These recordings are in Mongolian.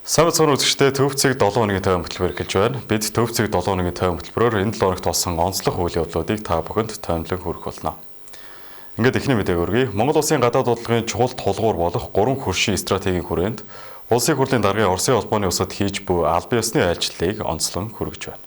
Самбат цааны үзэгчдээ төвцөг 7 хоногийн тойрон хөтөлбөр эхэлж байна. Бид төвцөг 7 хоногийн тойрон хөтөлбөрөөр энэ 7 хоногт болсон онцлог үйл явдлуудыг та бүхэнд таймлан хүргэх болно. Ингээд эхний мэдээг өргөе. Монгол улсын гадаад бодлогын чухал тулгуур болох 3 хөршийн стратегийн хүрээнд улсын хурлын даргын Оросын холбооны улсад хийж буй албан ёсны айлчлалыг онцлон хүргэж байна.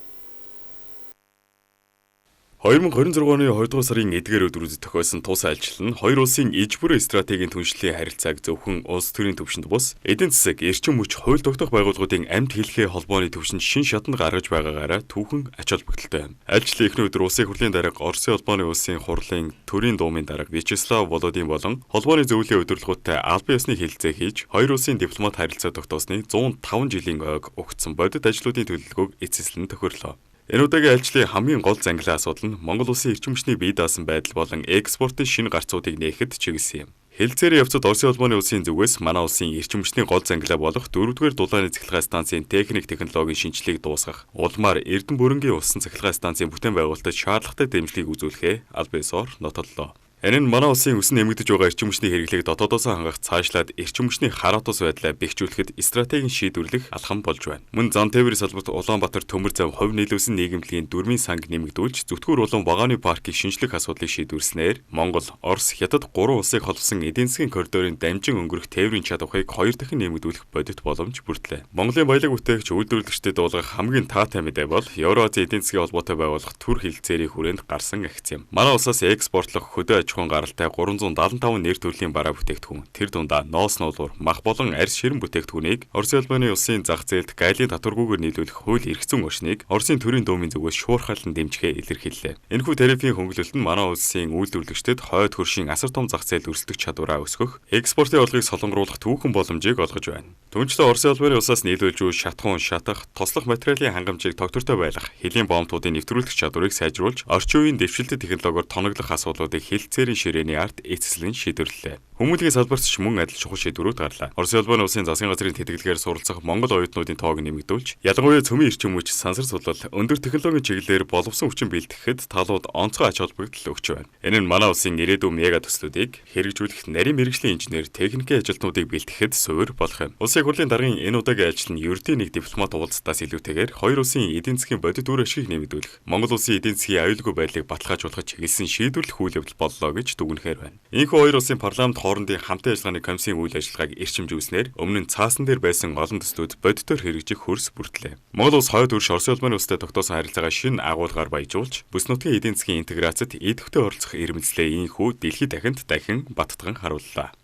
2026 оны 2 дугаар сарын 1-р өдрүүдэд тохиолсон тус айлчлал нь хоёр улсын иж бүрийн стратегийн түншлэлийн харилцааг зөвхөн улс төрийн түвшинд бус, эдийн засаг, эрчим хүч, хууль тогтоох байгууллагуудын амьд хэлхээ холбооны түвшинд шин шатанд гаргаж байгаагаараа түүхэн ач холбогдолтой байна. Айлчлалын эхний өдөр улсын хурлын дарга Оросын холбооны улсын хурлын төрийн дуумын дарга Вячеслав Володин болон холбооны зөвлөлийн удирдлагуудтай албан ёсны хэлэлцээ хийж, хоёр улсын дипломат харилцаа тогтоосны 105 жилийн ойг өгсөн бодит ажлуудын төлөвлөгөөг эцэслэн тохирлоо. Энэ удаагийн айлчлалын хамгийн гол зангилаа асуудал нь Монгол улсын эрчим хүчний бие даасан байдал болон экспортын шинэ гарцуудыг нээхэд чиглэсэн юм. Хэлэлцээрийн явцад Оросын холбооны улсын зүгээс манай улсын эрчим хүчний гол зангилаа болох 4-р дулааны цахилгаан станцын техник технологийн шинжилгээг дуусгах, улмаар Эрдэнэ бүрэнгийн усан цахилгаан станцын бүтээн байгуулалтад шаардлагатай дэмжлэгийг үзүүлэхээ аль биесээр нотоллоо. Энэ нь манай улсын өсөн нэмэгдэж байгаа эрчим хүчний хэрэглээг дотоодоос хангах цаашлаад эрчим хүчний хараатус байдлаа бэхжүүлэхэд стратегийн шийдвэрлэх алхам болж байна. Мөн зан тээврийн салбарт Улаанбаатар төмөр зам хувь нийлүүлсэн нийгэмлэгийн дүрмийн санг нэмэгдүүлж зүтгүүр улаан вагоны паркийг шинжлэх асуудлыг шийдвэрснээр Монгол, Орос, Хятад 3 улсыг холбосон эдийн засгийн коридорын дамжин өнгөрөх тээврийн чадварыг 2 дахин нэмэгдүүлэх бодит боломж бүрдлээ. Монголын баялаг бүтээгч үйлдвэрлэгчдэд дуулгах хамгийн таатай мэдээ бол Евразийн эдийн засгийн холбоотой байгуулах төр хэлэлцээрийн хүрээнд гарсан агц юм. Манай улсаас экспортлох хөдөө аж ахуйн гаралтай 375 нэр төрлийн бараа бүтээгдэхүүн, тэр дундаа ноос нуулуур, мах болон арьс ширэн бүтээгдэхүүнийг Оросын холбооны улсын зах зээлд гайлын татваргүйгээр нийлүүлэх хууль эрх зүйн орчныг Оросын төрийн дуумын зүгээс шуурхайлан дэмжихээ илэрхийллээ. Энэхүү тарифын хөнгөлөлт нь манай улсын үйлдвэрлэгчдэд хойд хөршийн асар том зах зээл өрсөлдөх чадвараа өсгөх, экспортын орлогыг солонгоруулах түүхэн боломжийг олгож байна. Түүнчлэн Оросын холбооны улсаас нийлүүлж буй шатхуун, шатах, тослох материалын хангамжийг тогтвортой байлгах, хэлийн бомбуудын нэвтрүүлэх чадварыг сайжруулж, орчин үеийн дэвшилтэт технологиор тоноглох асуудлуудыг хэлэлцээрийн ширээний ард эцэслэн шийдвэрлэлээ. Хүмүүнлэгийн салбарт ч мөн адил чухал шийдвэрүүд гарлаа. Оросын холбооны улсын засгийн газрын тэтгэлгээр суралцах Монгол оюутнуудын тоог нэмэгдүүлж, ялангуяа цөмийн эрчим хүч, сансар судлал, өндөр технологийн чиглэлээр боловсон хүчин бэлтгэхэд талууд онцгой ач холбогдол өгч байна. Энэ нь манай улсын ирээдүйн мега төслүүдийг хэрэгжүүлэх нарийн мэргэжлийн инженер, техникийн ажилтнуудыг бэлтгэхэд суурь болох юм. Улсын хурлын даргын энэ удаагийн ажил нь ердийн нэг дипломат уулзалтаас илүүтэйгээр хоёр улсын эдийн засгийн бодит үр ашгийг нэмэгдүүлэх, Монгол улсын эдийн засгийн аюулгүй байдлыг баталгаажуулахад чиглэсэн шийдвэрлэх үйл явдал боллоо гэж дүгнэхээр байна. Энэхүү хоёр улсын парламент хоорондын хамтын ажиллагааны комиссийн үйл ажиллагааг эрчимжүүлснээр өмнө нь цаасан дээр байсан олон төслүүд бодитоор хэрэгжих хөрс бүртлээ. Монгол улс хойд хөрш Оросын холбооны улстай тогтоосон харилцаагаа шинэ агуулгаар баяжуулж, бүс нутгийн эдийн засгийн интеграцид идэвхтэй оролцох ирмэлзлээ ийхүү дэлхийд дахин баттган харууллаа.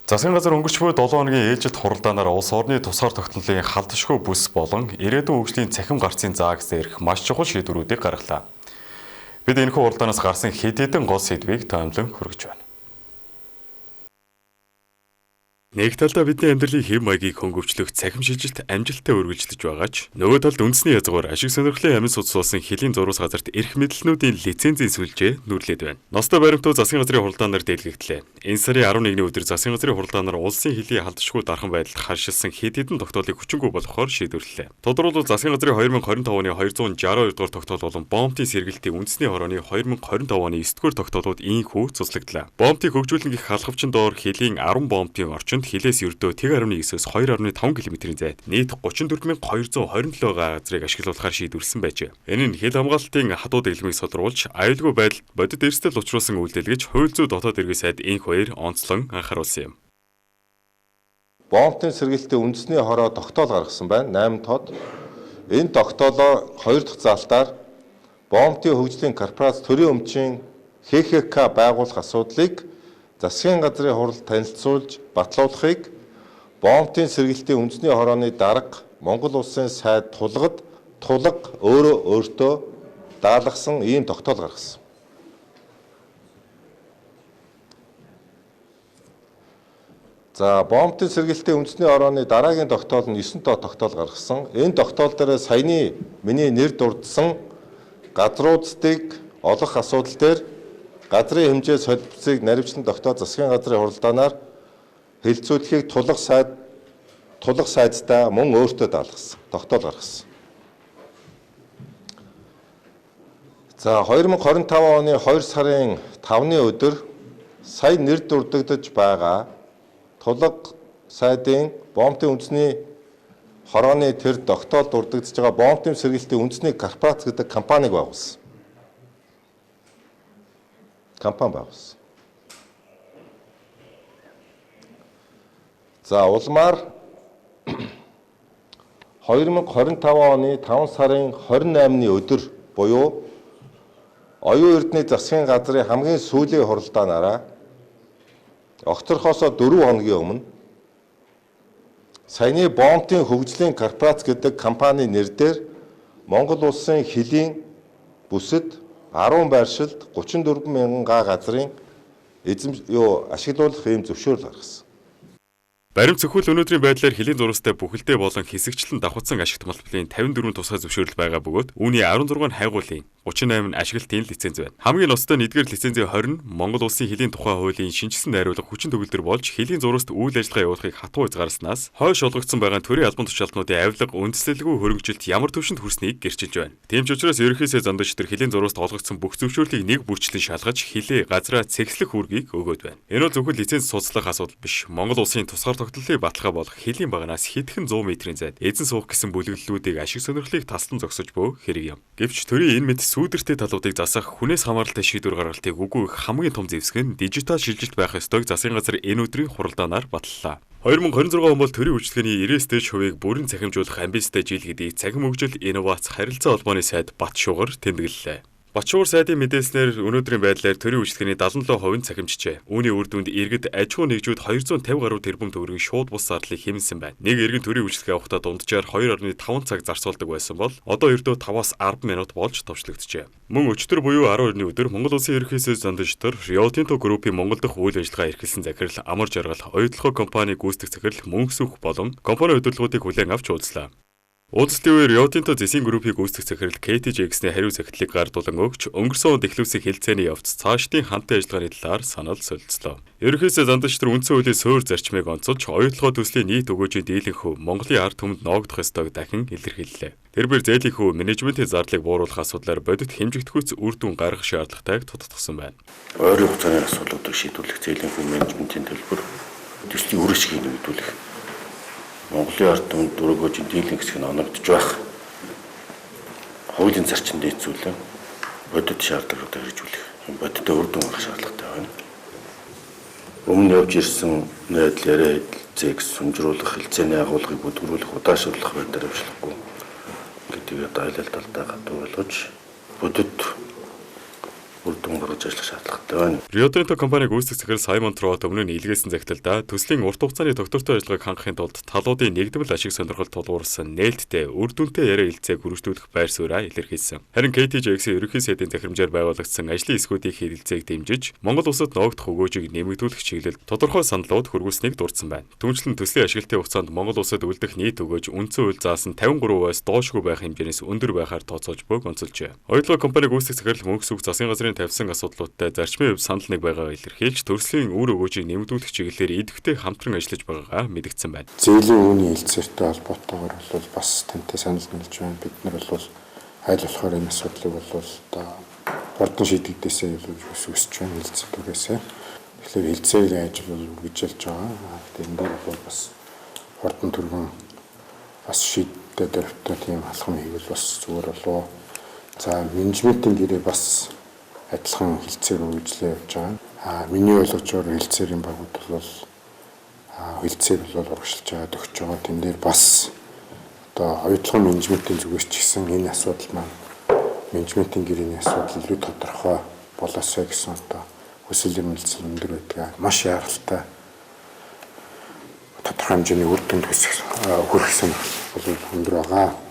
Засгийн газар өнгөрч буй 7 хоногийн ээлжилт хуралдаанаар улс орны тусгаар тогтнолын халдшгүй бүс болон ирээдүйн хөгжлийн цахим гарцын зааг зэрэг маш чухал шийдвэрүүдийг гаргалаа. Бид энэхүү хуралдаанаас гарсан хэд хэдэн гол сэдвийг таймлан хүргэж байна. Нэг талдаа бидний амьдралын хэв маягийг хөнгөвчлөх цахим шилжилт амжилттай үргэлжлэж байгаа ч нөгөө талд үндэсний язгуур ашиг сонирхлын амин судас болсон хөлийн зурвас газарт эрх мэдэлнүүдийн лицензийн сүлжээ нүрлээд байна. Ностой баримтууд засгийн газрын хуралдаанаар дэлгэгдлээ. Энэ сарын 11-ний өдөр засгийн газрын хуралдаанаар улсын хөлийн халдшгүй дархан байдалд харшилсан хэд хэдэн тогтоолыг хүчингүй болгохоор шийдвэрлэлээ. Тодорхойлбол засгийн газрын 2025 оны 262 дугаар тогтоол болон бомбын сэргэлтийн үндэсний хорооны 2025 оны 9-р тогтоолууд ийхүү цуцлагдлаа. Бомбыг хөгжүүлэн гих халхавчин доор хөлийн 10 бомбын орчинд хилээс ердөө 1.9-с 2.5 км-ийн зайд нийт 34227 газрыг ашиглуулахар шийдвэрлсэн байжээ. Энэ нь хил хамгаалалтын хадуу дэглэмийг содруулж, аюулгүй байдалд бодит эрсдэл учруулсан үйлдэл гэж хууль зүйн дотоод иргэн сайд энэ хоёр онцлон анхааруулсан юм. Бомбын сэргэлтийн үндэсний хороо тогтоол гаргасан байна. 8 тод. Энэ тогтоолоо 2 дахь заалтаар бомбын хөгжлийн корпорац төрийн өмчийн ХХК байгуулах асуудлыг засгийн газрын хуралд танилцуулж батлуулахыг бомбын сэргэлтийн үндэсний хорооны дарга Монгол улсын сайд тулга өөртөө даалгасан ийм тогтоол гаргасан. За бомбын сэргэлтийн үндэсний хорооны дараагийн тогтоол нь 9 доо тогтоол гаргасан. Энэ тогтоол дээр саяны миний нэр дурдсан газруудыг олох асуудал дээр газрын хэмжээ солилцоог наривчлан тогтоож засгийн газрын хуралдаанаар хэлэлцүүлэхийг тулга сайдтай мөн өөртөө даалгасан. Тогтоол гаргасан. За 2025 оны 2 сарын 5-ны өдөр сая нэр дурддагдж байгаа тулга сайдын бомбын үндэсний хорооны тэр тогтоол дурддагдж байгаа бомбын сэргийлтийн үндэсний корпорац гэдэг компаниг байгуулсан. Компани байгуулсан. За улмаар 2025 оны 5 сарын 28-ны өдөр буюу оюун эрдэнэ засгийн газрын хамгийн сүүлийн хуралдаанаараа огторхоос 4 хоногийн өмнө саяны бомбын хөгжлийн корпорац гэдэг компани нэрээр Монгол улсын хилийн бүсэд 10 байршилд 34 мянган га газрын ашиглуулах ийм зөвшөөрөл гаргасан. Баримт зөвхөл өнөөдрийн байдлаар хилийн зурагтай бүхэлдээ болон хэсэгчлэн давхацсан ашигт малбарын 54 тусгай зөвшөөрөл байгаа бөгөөд үүний 16 нь хайгуулын 38 нь ашиглалтын лиценз байна. Хамгийн ностой нэгдүгээр лицензийн 20 нь Монгол улсын хилийн тухай хуулийн шинжилсэн найруулга хүчин төгөлдөр болж хилийн зураст үйл ажиллагаа явуулахыг хатуу хязгаарснаас хойш олгогдсон байгаа төрийн албан тушаалтнуудын авилга үндэслэлгүй хөрөнгөжилт ямар төвшөнд хүрснийг гэрчилж байна. Тийм ч учраас ерөнхийдөө зондогч төр хилийн зураст олгогдсон бүх зөвшөөрлийг нэг бүрчлэн шалгаж хилээ газраа цэгслэх үүргийг өгөөд байна. Энэ бол зөвхөн лиценз цуцлах асуудал биш. Монгол улсын тусгаар тогтнолын баталгаа болох хилийн багнаас хэдхэн 100 метрийн зайд эзэн суух гэсэн бүлэглэлүүдийг ашиг сонирхлыг таслан зогсож буй хэрэг юм. Гэвч төрийн энэ мэд сүүдэртэй талуудыг засах хүнээс хамааралтай шийдвэр гаргалтыг үгүйх хамгийн том зэвсэг нь дижитал шилжилт байх ёстойг засгийн газар энэ өдрийн хуралдаанаар баталлаа. 2026 он бол төрийн үйлчлэгээний 90% хувийг бүрэн цахимжуулах амбицтай жил гэдгийг цахим хөгжил, инновац, харилцаа холбооны сайд Бат Шугар тэмдэглэлээ. Батшуур сайдын мэдээлснээр өнөөдрийн байдлаар төрийн үйлчлэгээний 77% нь цахимжжээ. Үүний үр дүнд иргэд аж ахуй нэгжүүд 250 гаруй тэрбум төгрөгийн шууд бус зардлыг хэмнэсэн байна. Нэг иргэн төрийн үйлчлэгээ авахдаа дунджаар 2.5 цаг зарцуулдаг байсан бол одоо ердөө 5-аас 10 минут болж товчлогджээ. Мөн өчтөр буюу 12-ны өдөр Монгол Улсын ерөнхий сайд зондогчдор Rio Tinto Group-ийн Монгол дахь үйл ажиллагаа эрхэлсэн захирал Амар Жаргал, оюутлогоо компани гүйцэтгэх захирал Мөнх Сүх болон компани удирдлагуудыг хүлээн авч уулзлаа. Уулзалтын үеэр Rio Tinto зэсийн группийг гүйцэтгэх захирал KTJX-ний хариу захидлыг гардуулан өгч өнгөрсөн онд эхлүүлсэн хэлэлцээний явц цаашдын хамтын ажиллагааны талаар санал солилцлоо. Ерөнхийдөө зондогч нар үндсэн хуулийн суурь зарчмыг онцолж оюутлогоо төслийн нийт өгөөжийн дийлэнх хөв Монголын ард түмэнд ноогдох ёстойг дахин илэрхийллээ. Тэрбээр зээлийн хөв менежментийн зардлыг бууруулах асуудлаар бодит хэмжигдэхүйц үр дүн гаргах шаардлагатайг тутагдсан байна. Ойрын хугацааны асуудлуудыг шийдвэрлэх зээлийн хөв менежментийн төлбөр төслийн үр ашгийг нэмэгдүүлэх Монголын ард түмэнд дөрөвгөөжийн дийлэнх хэсэг нь оногдож байх. Хуулийн зарчинд дэвцүүлэн бодит шаардлагуудыг хэрэгжүүлэх. Бодиттой үр дүн гаргах шаардлагатай байна. Өмнө явж ирсэн найдал яриа хэлцээг сүнжруулах, хэлцээний агуулгыг бүдгэрүүлэх, удаашруулах байдлаар явуулахгүй гэдгийг айлал талдаа гадуур болгож бодит үр дүн гаргаж ажиллах шаардлагатай байна. Rio Tinto компани гүйцэтгэх захирал Саймон Трот өмнө нь илгээсэн захидалдаа төслийн урт хугацааны доктортой ажиллагааг хангахын тулд талуудын нэгдмэл ашиг сонирхолд тулгуурсан нээлттэй үр дүнтэй яриа хэлцээг хүргэжлүүлэх байр сууриа илэрхийлсэн. Харин KTJX-ийн ерөнхий сайдын захирамжаар байгуулагдсан ажлын эсгүүдийн хэлэлцээг дэмжиж Монгол улсад ноогдох өгөөжийг нэмэгдүүлэх чиглэлд тодорхой саналууд хүргүүлсэнийг дурдсан байна. Түүнчлэн төслийн ашиглалтын хугацаанд Монгол улсад үлдэх нийт өгөөж үндсэн хууль заасан 53%-аас доошгүй байх хэмжээнээс өндөр байхаар тооцоолж буйг онцолжээ. Оюутлогоо компани гүйцэтгэх захирал Мөнх Сүх засгийн газрын тавьсан асуудлуудтай зарчмын хувьд санал нэг байгаагаа илэрхийлж төрслийн үр өгөөжийг нэмэгдүүлэх чиглэлээр идэвхтэй хамтран ажиллаж байгаагаа мэдгдсэн байна. Зээлийн үүний хэлцээртэй холбоотойгоор бол бас тантай санал нийлж байна. Бид нар бол айл болохоор энэ асуудлыг бол одоо хурдан шийдэгдээсээ үсэж байна хэлцээрээсээ. Тэгэхээр хэлцээгийн ажил бол үргэлжилж байгаа. Тэгээд энэ бол бас хурдан түргэн бас шийддэг дөрөвтэй тийм алхам хийвэл бас зүгээр болов. За менежментийн гэрээ бас адилхан хэлцээр үргэлжлээ явж байгаа. Миний ойлгочоор хэлцээрийн багууд бол хэлцээр бол урагшилж байгаа өгч байгаа. Тэн дээр бас одоо оюутлогын менежментийн зүгээс ч гэсэн энэ асуудал маань менежментийн гэрээний асуудал илүү тодорхой болоосой гэсэн одоо хүсэл эрмэлзэл өндөр байдаг. Маш яралтай тодорхой хэмжээний үр дүнд хүргэсэн бол өндөр байгаа.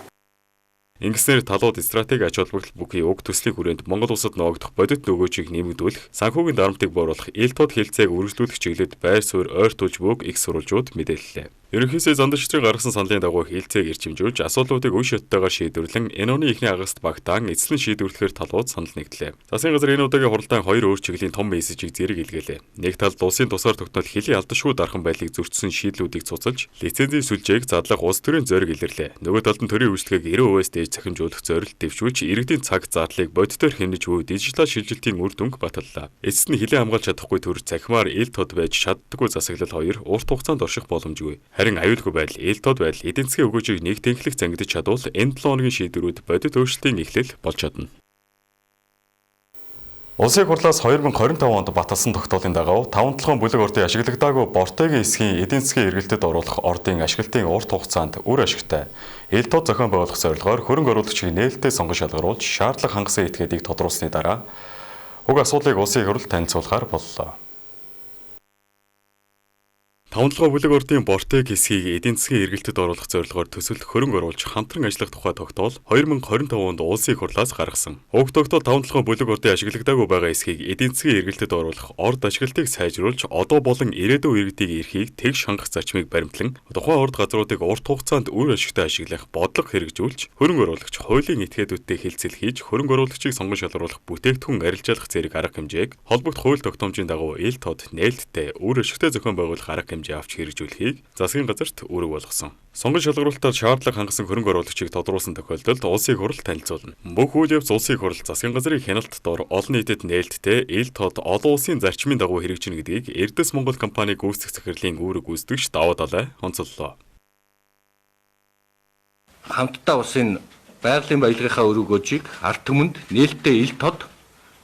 Ингэснээр талууд стратеги ач холбогдол бүхий уг төслийн хүрээнд Монгол улсад ноогдох бодит нөгөөжийг нэмэгдүүлэх, санхүүгийн дарамтыг бууруулах, ил тод хэлцээг үргэлжлүүлэх чиглэлд байр суурь ойртуулж буйг их сурвалжууд мэдээллээ. Ерөнхийдөө зандагчдын гаргасан саналын дагуу хилцээг ирчимжүүлж асуудлуудыг үе шаттайгаар шийдвэрлэн энэ оны эхний агаст багтаан эцэслэн шийдвэрлэхээр талууд санал нэгдлээ. Засгийн газар энэ удаагийн хуралдаан хоёр өөр чиглэлийн том мессежийг зэрэг илгээлээ. Нэг талд улсын тусгаар тогтнол хэлийн алдашгүй дархан байдлыг зөрчсөн шийдлүүдийг цуцалж, лицензийн сүлжээг задлах улс төрийн зориг илэрлээ. Нөгөө талд нь төрийн үйлчлэгийг 90% дээж цахимжуулах зорилт дэвшүүлж, иргэдийн цаг зардлыг бодитоор хэмнэж буй дижитал шилжилтийн үр дүнг баталлаа. Эцэст нь хэлийн хамгаалж чадахгүй төр цахимаар ил тод байж чаддаггүй засаглал хоёр урт хугацаанд орших боломжгүй. Харин аюулгүй байдал, ил тод байдал, эдийн засгийн өгөөжийг нэг тэнхлэх зангидж чадвал энэ 7 хоногийн шийдвэрүүд бодит өөрчлөлтийн эхлэл болж чадна. Улсын хурлаас 2025 онд баталсан тогтоолын дагуу 5-7 бүлэг ордын ашиглагдаагүй бортойгийн эсхийн эдийн засгийн эргэлтэд оруулах ордын ашиглалтын урт хугацаанд үр ашигтай ил тод зохион байгуулах зорилгоор хөрөнгө оруулагчийг нээлттэй сонгон шалгаруулж шаардлага хангасан этгээдийг тодруулсны дараа уг асуудлыг улсын хурл танилцуулахаар боллоо. 5-7 бүлэг ордын бортыг хэсгийг эдийн засгийн эргэлтэд оруулах зорилгоор төсөл хөрөнгө оруулж хамтран ажиллах тухай тогтоол 2025 онд улсын хурлаас гаргасан. Уг тогтоол 5-7 бүлэг ордын ашиглагдаагүй байгаа хэсгийг эдийн засгийн эргэлтэд оруулах орд ашиглалтыг сайжруулж одоо болон ирээдүйн иргэдийн эрхийг тэгш хангах зарчмыг баримтлан тухайн орд газруудыг урт хугацаанд үр ашигтай ашиглах бодлого хэрэгжүүлж хөрөнгө оруулагч хуулийн этгээдүүдтэй хэлцэл хийж хөрөнгө оруулагчийг сонгон шалгаруулах бүтээгдэхүүн арилжаалах зэрэг арга хэмжээг холбогд хууль тогтоомжийн дагуу ил тод нээлттэй үр ашигтай зохион байгуулах арга авч хэрэгжүүлэхийг засгийн газарт үүрэг болгосон. Сонгон шалгаруулалтаар шаардлага хангасан хөрөнгө оруулагчийг тодруулсан тохиолдолд улсын хурл танилцуулна. Бүх үйл явц улсын хурл засгийн газрын хяналт дор олон нийтэд нээлттэй ил тод олон улсын зарчмын дагуу хэрэгжинэ гэдгийг Эрдэс Монгол компани гүйцэтгэх захирлын үүрэг гүйцэтгэгч Даваа Далай онцоллоо. Хамтдаа улсын байгалийн баялагынхаа үүрэг гүйцэтгэгчийг ард түмэнд нээлттэй ил тод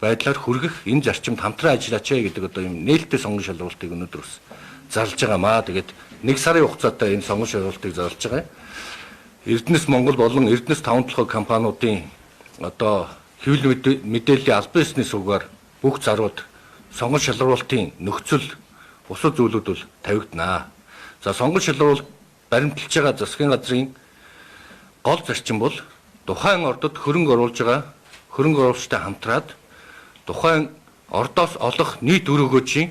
байдлаар хүргэх энэ зарчимд хамтран ажиллаач гэдэг одоо юм нээлттэй сонгон шалгуулалтыг өнөөдөр бас зарлж байгаамаа. Тэгээд 1 сарын хугацаатай энэ сонгон шалгуулалтыг зарлж байгаа. Эрдэнэс Монгол болон Эрдэнэс 5-7 компаниудын одоо хэвлэл мэдээллийн албан ёсны сувгаар бүх зарууд сонгон шалгуулалтын нөхцөл бусад зүйлүүд бол тавигданаа. За сонгон шалгуулалт баримталж байгаа засгийн газрын гол зарчим бол тухайн ордод хөрөнгө оруулж байгаа хөрөнгө оруулагчтай хамтраад тухайн ордоос олох нийт үр өгөөжийн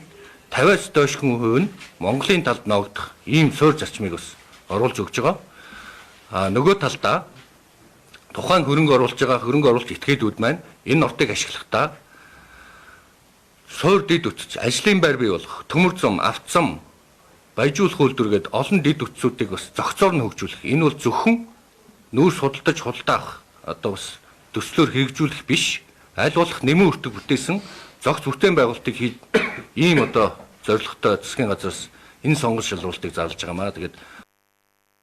50-аас доош хувь нь Монголын талд ногдох ийм суурь зарчмыг бас оруулж өгч байгаа. Нөгөө талдаа тухайн хөрөнгө оруулж байгаа хөрөнгө оруулалт этгээдүүд маань энэ нортыг ашиглахдаа суурь дэд үтц, ажлын байр бий болох, төмөр зам, автсан, баяжуулах үйлдвэргээд олон дэд үтцүүдийг бас зохицоор нь хөгжүүлэх. Энэ бол зөвхөн нүүрс худалдаж худалдаах одоо бас төслөөр хэрэгжүүлэх биш, аль болох нэмэн өртөг бүтээсэн зохиц бүтээн байгуулалтыг хийж ийм одоо зорилготой засгийн газраас энэ сонгон шалгуулалтыг зарлж байгаамаа. Тэгээд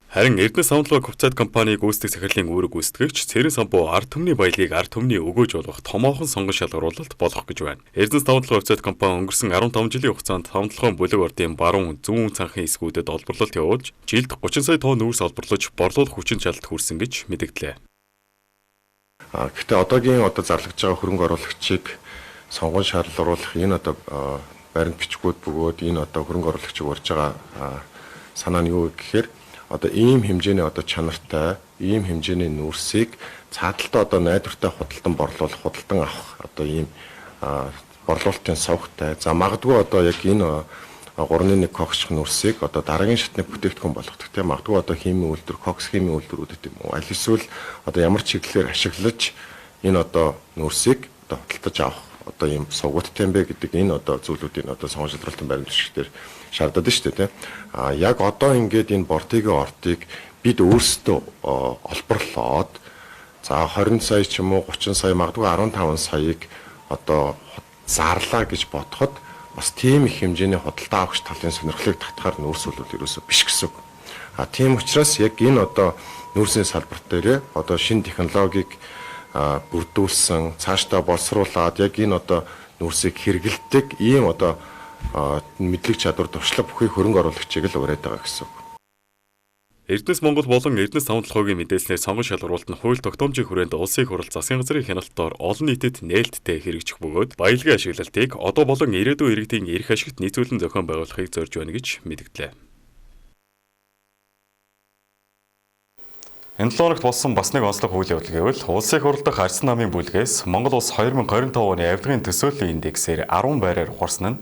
харин Эрдэнэс 5-7 хувьцаат компани гүйцэтгэх захирлын үүрэг гүйцэтгэгч Цэрэн самбуу ард түмний баялаг ард түмний өгөөж болох томоохон сонгон шалгаруулалт болох гэж байна. Эрдэнэс 5-7 хувьцаат компани өнгөрсөн 15 жилийн хугацаанд 5-7 бүлэг ордын баруун зүүн цанхын хэсгүүдэд олборлолт явуулж жилд 30 сая тонн нүүрс олборлож борлуулах хүчин чадалд хүрсэн гэж мэдэгдлээ. Гэхдээ одоогийн зарлагдж байгаа хөрөнгө оруулагчийг сонгон шалгаруулах энэ баримт бичгүүд бөгөөд энэ хөрөнгө оруулагчийг урьж байгаа санаа нь юу гэхээр ийм хэмжээний чанартай, ийм хэмжээний нүүрсийг цааталтаа найдвартай худалдан борлуулах, худалдан авах ийм борлуулалтын сувгтай. За магадгүй яг энэ 3.1 коксх нүүрсийг дараагийн шатны бүтээгдэхүүн болгох. Тэгтээ магадгүй химийн үйлдвэр, кокс химийн үйлдвэрүүдэд юм уу? Аль эсвэл ямар чиглэлээр ашиглаж энэ нүүрсийг худалдаж авах ийм сувгуудтай юм бэ гэдэг энэ зүйлүүдийн сонгон шалгуулалтын баримт бичгээр шаардаад байна шүү дээ. Яг одоо ингээд энэ бортыгийн ортыг бид өөрсдөө олборлоод за 20 сая ч юм уу 30 сая магадгүй 15 саяыг зарлаа гэж бодоход бас тийм их хэмжээний худалдаа авахч талын сонирхлыг татахаар нүүрс бол ерөөсөө биш гэсэн үг. Тийм учраас яг энэ нүүрсийн салбар дээр шинэ технологиг бүрдүүлсэн цаашдаа боловсруулад яг энэ нүүрсийг хэрэгэлдэг ийм мэдлэг чадвар туршлага бүхий хөрөнгө оруулагчийг л ураад байгаа гэсэн үг. Эрдэнэс Монгол болон Эрдэнэс 5-7-гийн мэдээлснээр сонгон шалгаруулалт нь хууль тогтоомжийн хүрээнд улсын хурал засгийн газрын хяналт дор олон нийтэд нээлттэй хэрэгжих бөгөөд баялагын ашиглалтыг одоо болон ирээдүйн иргэдийн эрх ашигт нийцүүлэн зохион байгуулахыг зорж байна гэж мэдгдлээ. Энэ 7 хоногт болсон бас нэг онцлог үйл явдал гэвэл улсын хурал дахь арьсан намын бүлгээс Монгол улс 2025 оны авилгын төсөөллийн индексээр 10 байраар ухаарсан нь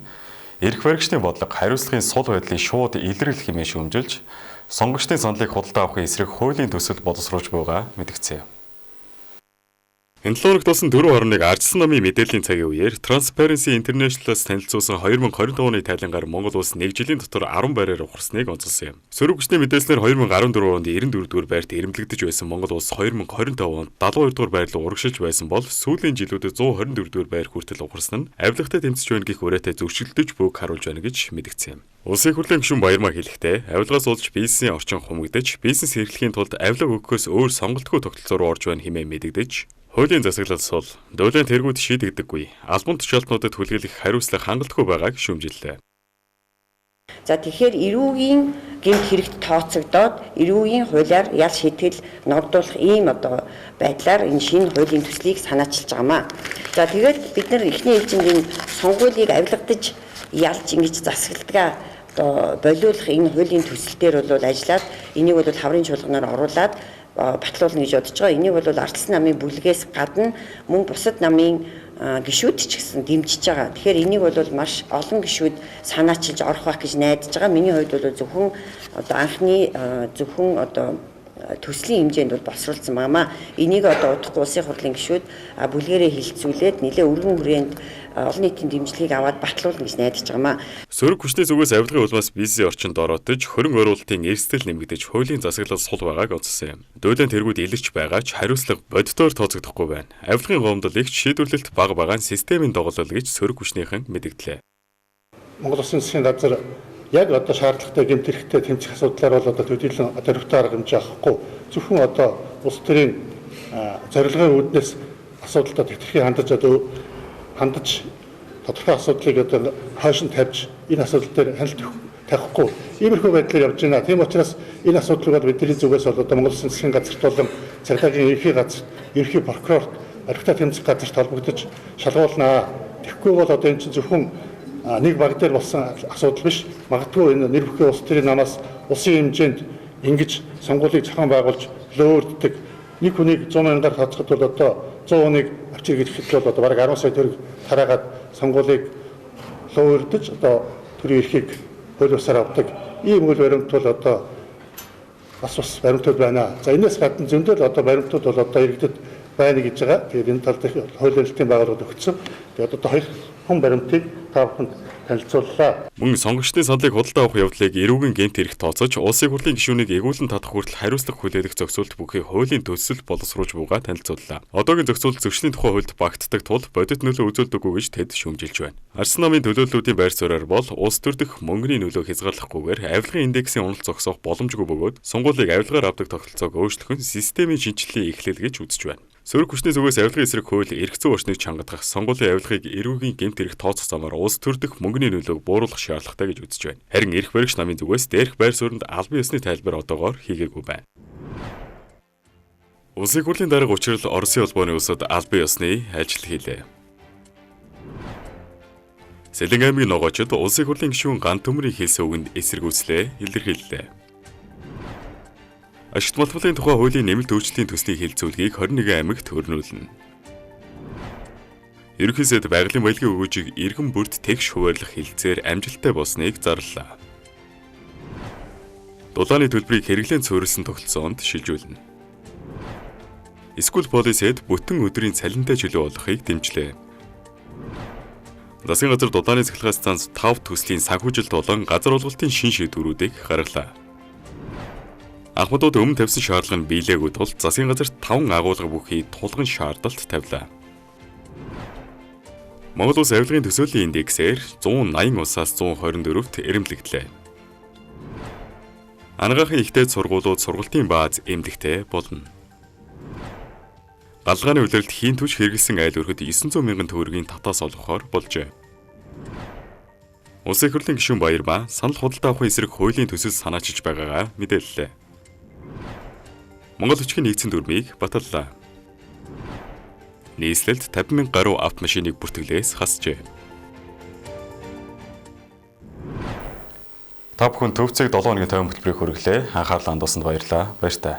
эрх баригчдын бодлого хариуцлагын сул байдлын шууд илрэл хэмээн шүүмжилж, сонгогчдын саналыг худалдаа авахын эсрэг хуулийн төсөл боловсруулж буйгаа мэдгдсэн юм. Энэ 7 хоногт болсон 4.1 ардсан намын мэдээллийн цагийн үеэр Transparency International-аас танилцуулсан 2025 оны тайлангаар Монгол улс 1 жилийн дотор 10 байраар ухарсныг онцолсон юм. Сөрөг хүчний мэдээлснээр 2014 онд 94-р байрт эрэмлэгдэж байсан Монгол улс 2025 онд 72-р байр руу урагшилж байсан бол сүүлийн жилүүдэд 124-р байр хүртэл ухарсан нь авилгатай тэмцэж байна гэх үрээтэй зөрчилдөж буйг харуулж байна гэж мэдгдсэн юм. Улсын хурлын гишүүн Баярмаа хэлэхдээ авилгаас уулж бизнесийн орчин хумигдаж, бизнес эрхлэхийн тулд авилга өгөхөөс өөр сонголтгүй тогтолцоо руу орж байна хэмээн мэдэгдэж, хуулийн засаглал сул, дуулын тэргүүд шийдэгдэггүй, албан тушаалтнуудад хүлээлгэх хариуцлага хангалтгүй байгааг шүүмжиллээ. За тэгэхээр эрүүгийн гэмт хэрэгт тооцогдоод эрүүгийн хуулиар ял шийтгэл ногдуулах ийм байдлаар энэ шинэ хуулийн төслийг санаачилж байгаамаа. За тэгээд бид нар эхний ээлжинд энэ сонгуулийг авилгадаж ялж ингэж засагладаг болиулах энэ хуулийн төсөл дээр бол ажиллаад энийг бол хаврын чуулганаар оруулаад батлуулна гэж бодож байгаа. Энийг бол ардсан намын бүлгээс гадна мөн бусад намын гишүүд ч гэсэн дэмжиж байгаа. Тэгэхээр энийг бол маш олон гишүүд санаачилж орох байх гэж найдаж байгаа. Миний хувьд бол зөвхөн анхны төслийн хэмжээнд бол боловсруулсан байнамаа. Энийг удахгүй улсын хурлын гишүүд бүлгэрээ хилцүүлээд нэлээ өргөн хүрээнд олон нийтийн дэмжлэгийг аваад батлуулна гэж найдаж байнамаа. Сөрөг хүчний зүгээс авилгын улмаас бизнесийн орчинд ороодож, хөрөнгө оруулалтын эрсдэл нэмэгдэж, хуулийн засаглал сул байгааг онцлсан юм. Дуулын тэргүүд илэрч байгаа ч хариуцлага бодитоор тооцогдохгүй байна. Авилгын гомдол ихч шийдвэрлэлт бага байгаа нь системийн доголдол гэж сөрөг хүчнийхэн мэдэгдлээ. Монгол Улсын засгийн газар яг шаардлагатай гэмт хэрэгтэй тэмцэх асуудлаар бол төдийлөн дөрвөлтэй арга хэмжээ авахгүй зөвхөн улс төрийн зорилгын үүднээс асуудалтай тэтэрхий хандаж тодорхой асуудлыг хойш нь тавьж энэ асуудал дээр хариулт тавихгүй иймэрхүү байдлаар явж байна. Тийм учраас энэ асуудлыг бидний зүгээс Монгол Улсын засгийн газарт болон цагдаагийн ерхий газар, ерхий прокурорт, архитект тэмцэх газарт холбогдож шалгуулнаа. Тэгэхгүй бол энэ чинь зөвхөн нэг баг дээр болсон асуудал биш. Магадгүй энэ нэр бүхий улс төрийн намаас улсын хэмжээнд ингэж сонгуулийг зохион байгуулж лөөрддөг. Нэг хүнийг 100 мянгаар хацхад бол 100 хүнийг авчир гэж хэлбэл бараг 10 сая төгрөг тараагаад сонгуулийг лөөрдөж төрийн эрхийг хөлөөсөр авдаг. Ийм үйл баримт бол бас баримтууд байна. За энэс гадна зөндөл баримтууд бол иргэдэд байна гэж байгаа. Тэгээд энэ тал дээр хууль эрхтийн байгууллагад өгсөн. Тэгээд хоёр хүн баримтыг тааваханд танилцууллаа. Мөн сонгогчдын саналыг худалдаа авах явдлыг эрүүгийн гэмт хэрэг тооцож, улсын хурлын гишүүнийг эгүүлэн татах хүртэл хариуцлага хүлээлгэх зохицуулт бүхий хуулийн төсөл боловсруулж буйгаа танилцууллаа. Одоогийн зохицуулт зөрчлийн тухай хуульд багтдаг тул бодит нөлөө үзүүлдэггүй гэж тэд шүүмжилж байна. Ардсан намын төлөөллүүдийн байр суурьаар бол улс төр дэх мөнгөний нөлөө хязгаарлахгүйгээр авилгын индексийн унал зогсоох боломжгүй бөгөөд сонгуулийг авилгаар авдаг тогтолцоог өөрчлөх нь системийн шинжилгээ эхлэл гэж үзэж байна. Сөрөг хүчний зүгээс авилгын эсрэг хууль эрх зүйн орчныг чангадах, сонгуулийн авилгыг эрүүгийн гэмт хэрэг тооцох замаар улс төр дэх мөнгөний нөлөөг бууруулах шаардлагатай гэж үзэж байна. Харин эрх баригч намын зүгээс дээрх байр суурьнд албан ёсны тайлбар одоогоор хийгээгүй байна. Улсын хурлын дарга учрал Оросын улбооны улсад албан ёсны ажил хийлээ. Сэлэн аймгийн ногоочд улсын хурлын гишүүн Ган Төмрийн хэлсэн үгэнд эсэргүүцлээ илэрхийллээ. Ашигт малбалын тухай хуулийн нэмэлт өөрчлөлийн төслийн хэлэлцүүлгийг 21 аймагт хөрнүүлнэ. Ерөнхий сайд байгалийн баялагын өгөөжийг иргэн бүрд тэгш хуваарлах хэлэлцээр амжилттай болсныг зарлалаа. Дулааны төлбөрийг хэрэглэн суурилсан тогтолцоонд шилжүүлнэ. Эсвэл полисэд бүтэн өдрийн цалинтай чөлөө олохыг дэмжлээ. Засгийн газар дулааны цахилгаан станц 5 төслийн санхүүжилт болон газар олголтын шин шийдвэрүүдийг гаргалаа. Ахмадууд өмнө тавьсан шаардлага нь биелээгүй тул засгийн газарт 5 агуулга бүхий тулгын шаардалт тавилаа. Монгол улс авилгын төсөөлийн индексээр 180 улсаас 124-т эрэмлэгдлээ. Анагаахын ихтэй сургуулиуд сургалтын бааз эмнэлэгтэй болно. Галгааны улиралд хийн түвш хэрэгэлсэн айл өрхөд 900 мянган төгрөгийн татаас олгохоор болжээ. Улсын хурлын гишүүн Баярмаа санал худалдаа авахын эсрэг хуулийн төсөл санаачилж байгаагаа мэдээллээ. Монгол Хүчгийн нэгдсэн дүрмийг баталлаа. Нийслэлд 50,000 гаруй автомашиныг бүртгэлээс хасжээ. Та бүхэн төв цаг 7 хоногийн тойрон хөтөлбөрийг хүргэлээ. Анхаарлаа хандуулсанд баярлалаа. Баяр таа.